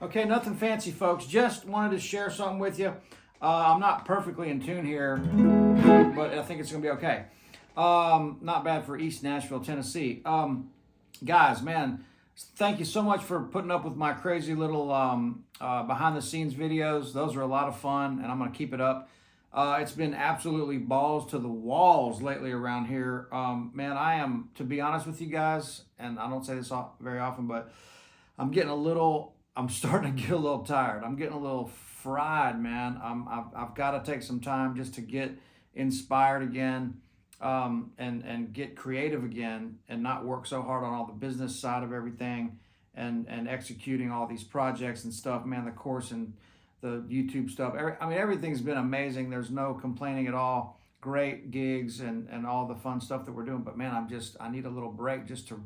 Okay, nothing fancy, folks. Just wanted to share something with you. I'm not perfectly in tune here, but I think it's going to be okay. Not bad for East Nashville, Tennessee. Guys, man, thank you so much for putting up with my crazy little behind-the-scenes videos. Those are a lot of fun, and I'm going to keep it up. It's been absolutely balls to the walls lately around here. Man, I am, to be honest with you guys, and I don't say this very often, but I'm starting to get a little tired. I'm getting a little fried, man. I've got to take some time just to get inspired again, and get creative again, and not work so hard on all the business side of everything, and executing all these projects and stuff. Man, the course and the YouTube stuff. Everything's been amazing. There's no complaining at all. Great gigs and all the fun stuff that we're doing. But man, I need a little break just to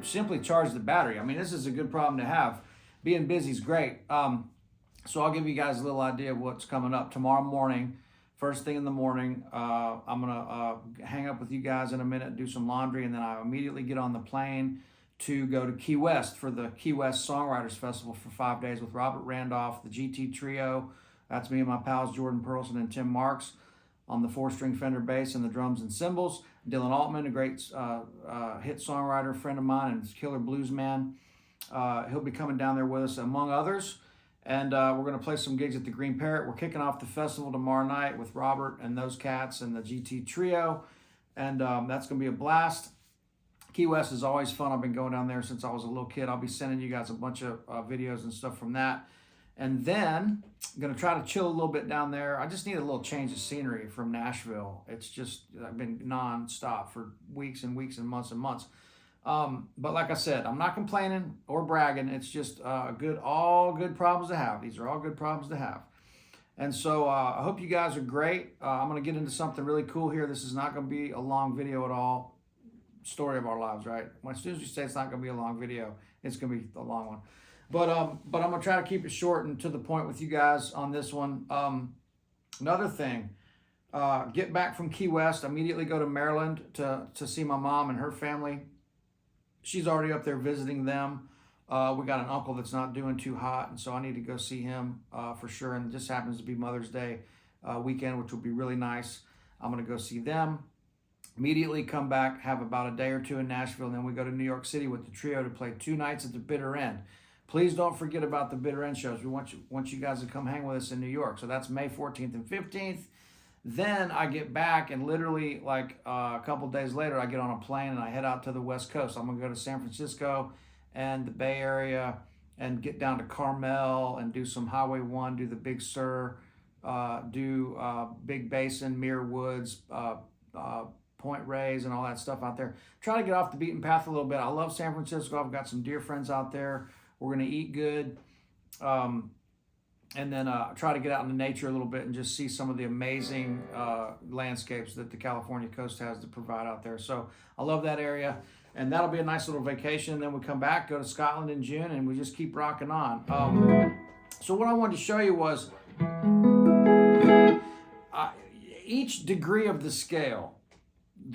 simply charge the battery. I mean, this is a good problem to have. Being busy is great. So I'll give you guys a little idea of what's coming up tomorrow morning. First thing in the morning, I'm gonna hang up with you guys in a minute, do some laundry, and then I immediately get on the plane to go to Key West for the Key West Songwriters Festival for 5 days with Robert Randolph, the GT Trio. That's me and my pals Jordan Perlson and Tim Marks on the 4-string Fender bass and the drums and cymbals. Dylan Altman, a great hit songwriter, friend of mine, and killer blues man. He'll be coming down there with us, among others. And we're going to play some gigs at the Green Parrot. We're kicking off the festival tomorrow night with Robert and those cats and the GT Trio. And that's going to be a blast. Key West is always fun. I've been going down there since I was a little kid. I'll be sending you guys a bunch of videos and stuff from that. And then I'm going to try to chill a little bit down there. I just need a little change of scenery from Nashville. It's just, I've been non-stop for weeks and weeks and months and months. But like I said, I'm not complaining or bragging. It's just all good problems to have. These are all good problems to have. And so I hope you guys are great. I'm going to get into something really cool here. This is not going to be a long video at all. Story of our lives, right? As soon as we say it's not going to be a long video, it's going to be a long one. But I'm going to try to keep it short and to the point with you guys on this one. Another thing, get back from Key West, immediately go to Maryland to see my mom and her family. She's already up there visiting them. We got an uncle that's not doing too hot, and so I need to go see him for sure. And this happens to be Mother's Day weekend, which will be really nice. I'm going to go see them. Immediately come back, have about a day or two in Nashville, and then we go to New York City with the trio to play 2 nights at the Bitter End. Please don't forget about the Bitter End shows. We want you guys to come hang with us in New York. So that's May 14th and 15th. Then I get back, and literally like a couple days later, I get on a plane and I head out to the West Coast. I'm going to go to San Francisco and the Bay Area and get down to Carmel and do some Highway 1, do the Big Sur, do Big Basin, Muir Woods, Point Reyes, and all that stuff out there. Try to get off the beaten path a little bit. I love San Francisco. I've got some dear friends out there. We're going to eat good. And then try to get out into nature a little bit and just see some of the amazing landscapes that the California coast has to provide out there. So I love that area. And that'll be a nice little vacation. Then we come back, go to Scotland in June, and we just keep rocking on. So what I wanted to show you was each degree of the scale.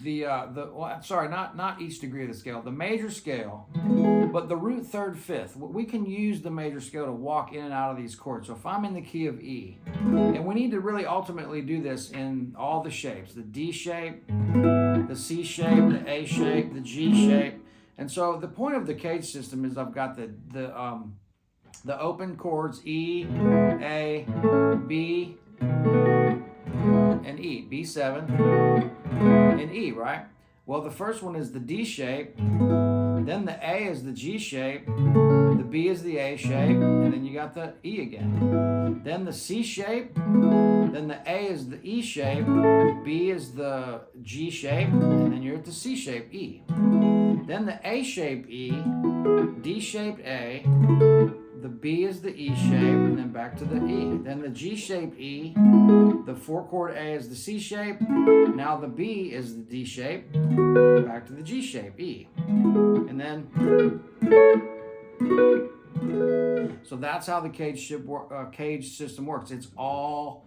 Not each degree of the scale, the major scale, but the root third fifth. We can use the major scale to walk in and out of these chords. So if I'm in the key of E, and we need to really ultimately do this in all the shapes, the D shape, the C shape, the A shape, the G shape. And so the point of the cage system is I've got the open chords E, A, B, and E, B7 and E, right? Well, the first one is the D shape, then the A is the G shape, the B is the A shape, and then you got the E again. Then the C shape, then the A is the E shape, B is the G shape, and then you're at the C shape, E. Then the A shape E, D shaped A, the B is the E shape, and then back to the E. Then the G shape E, the 4-chord A is the C shape, now the B is the D shape, back to the G shape, E. And then, so that's how the cage system works. It all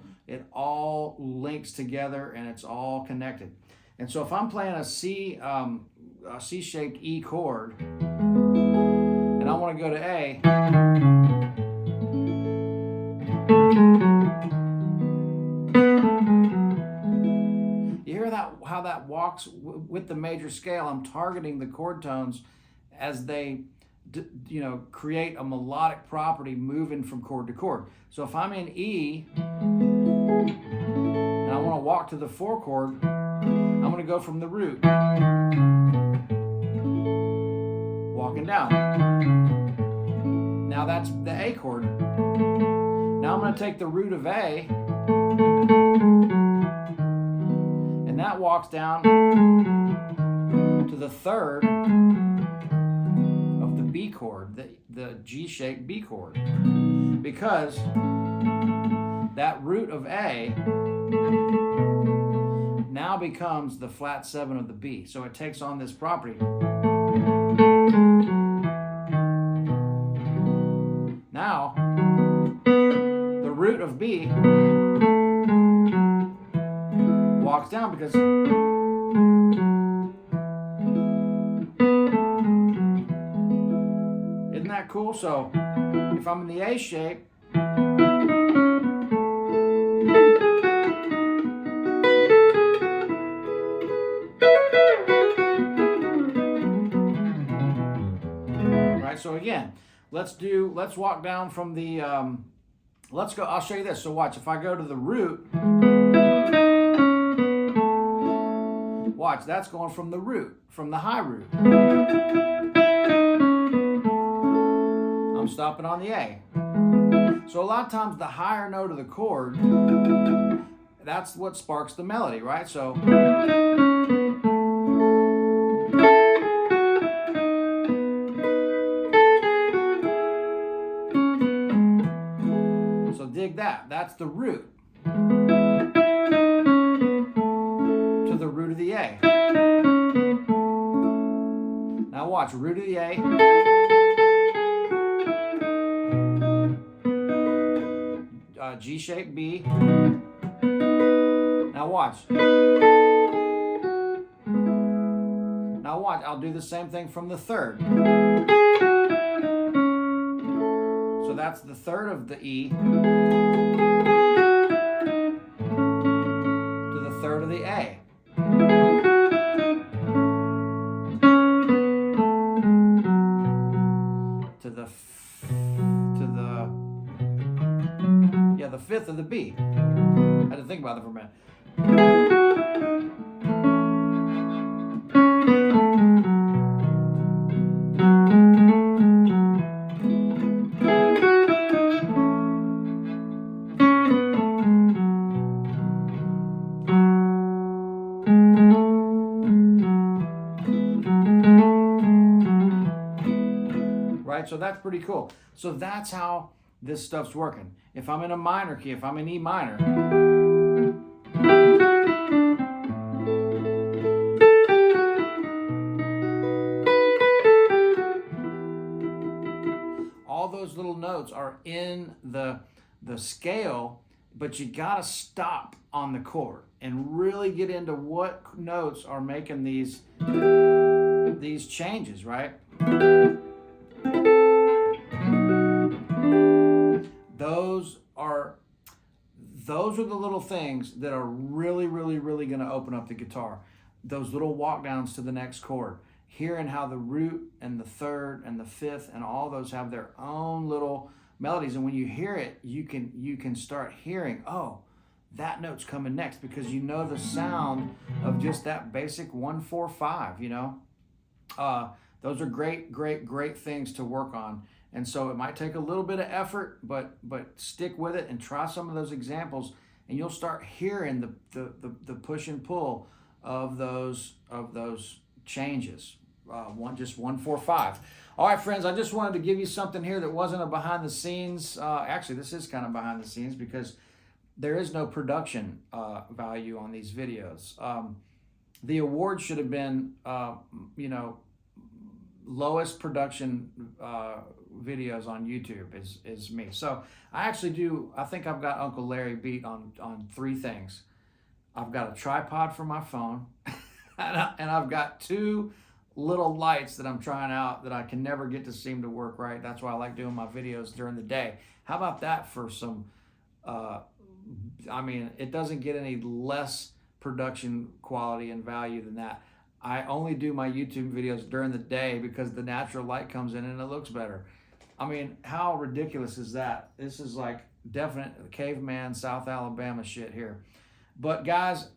links together and it's all connected. And so if I'm playing a C-shaped E chord, and I want to go to A, walks with the major scale. I'm targeting the chord tones as they, you know, create a melodic property moving from chord to chord. So if I'm in E and I want to walk to the 4 chord, I'm going to go from the root, walking down. Now that's the A chord. Now I'm going to take the root of A, and that walks down to the 3rd of the B chord, the G-shaped B chord, because that root of A now becomes the flat 7 of the B. So it takes on this property. Now, the root of B walks down because isn't that cool? So if I'm in the A shape, right? So again, let's walk down from the, let's go, I'll show you this. So watch, if I go to the root, watch, that's going from the root, from the high root. I'm stopping on the A. So a lot of times the higher note of the chord, that's what sparks the melody, right? So dig that. That's the root to the root of the A. Now watch, root of the A, G-shaped B. Now watch. Now watch, I'll do the same thing from the 3rd. So that's the 3rd of the E to the 3rd of the A. The 5th of the B. I had to think about that for a minute. Right, so that's pretty cool. So that's how this stuff's working. If I'm in a minor key, if I'm in E minor, all those little notes are in the scale, but you gotta stop on the chord and really get into what notes are making these changes, right? Those are the little things that are really, really, really going to open up the guitar. Those little walk downs to the next chord. Hearing how the root and the 3rd and the 5th and all those have their own little melodies. And when you hear it, you can start hearing, oh, that note's coming next, because you know the sound of just that basic 1-4-5, you know. Those are great, great, great things to work on. And so it might take a little bit of effort, but stick with it and try some of those examples, and you'll start hearing the push and pull of those changes. 1-4-5. All right, friends, I just wanted to give you something here that wasn't a behind the scenes. Actually, this is kind of behind the scenes because there is no production value on these videos. The award should have been, lowest production videos on YouTube is me. So I think I've got Uncle Larry beat on 3 things. I've got a tripod for my phone, and I've got 2 little lights that I'm trying out that I can never get to seem to work right. That's why I like doing my videos during the day. How about that for some, it doesn't get any less production quality and value than that. I only do my YouTube videos during the day because the natural light comes in and it looks better. I mean, how ridiculous is that? This is like definite caveman South Alabama shit here. But guys,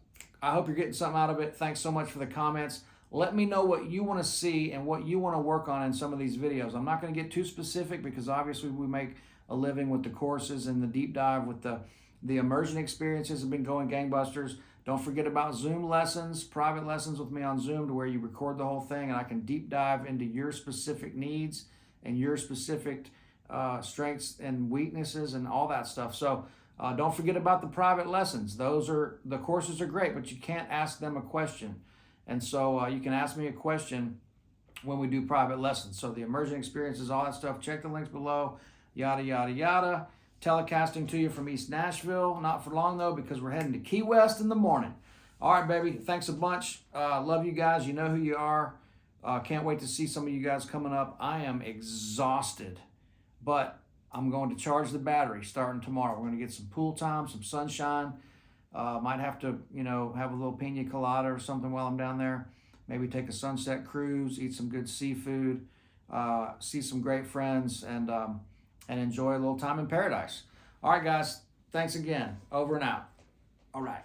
I hope you're getting something out of it. Thanks so much for the comments. Let me know what you want to see and what you want to work on in some of these videos. I'm not going to get too specific because obviously we make a living with the courses and the deep dive with the immersion experiences have been going gangbusters. Don't forget about Zoom lessons, private lessons with me on Zoom, to where you record the whole thing and I can deep dive into your specific needs and your specific strengths and weaknesses and all that stuff. So don't forget about the private lessons. The courses are great, but you can't ask them a question. And so you can ask me a question when we do private lessons. So the immersion experiences, all that stuff, check the links below, yada, yada, yada. Telecasting to you from East Nashville. Not for long though, because we're heading to Key West in the morning. All right, baby. Thanks a bunch. Love you guys. You know who you are. Can't wait to see some of you guys coming up. I am exhausted, but I'm going to charge the battery starting tomorrow. We're going to get some pool time, some sunshine. Might have to, have a little pina colada or something while I'm down there. Maybe take a sunset cruise, eat some good seafood, see some great friends, and enjoy a little time in paradise. All right, guys. Thanks again. Over and out. All right.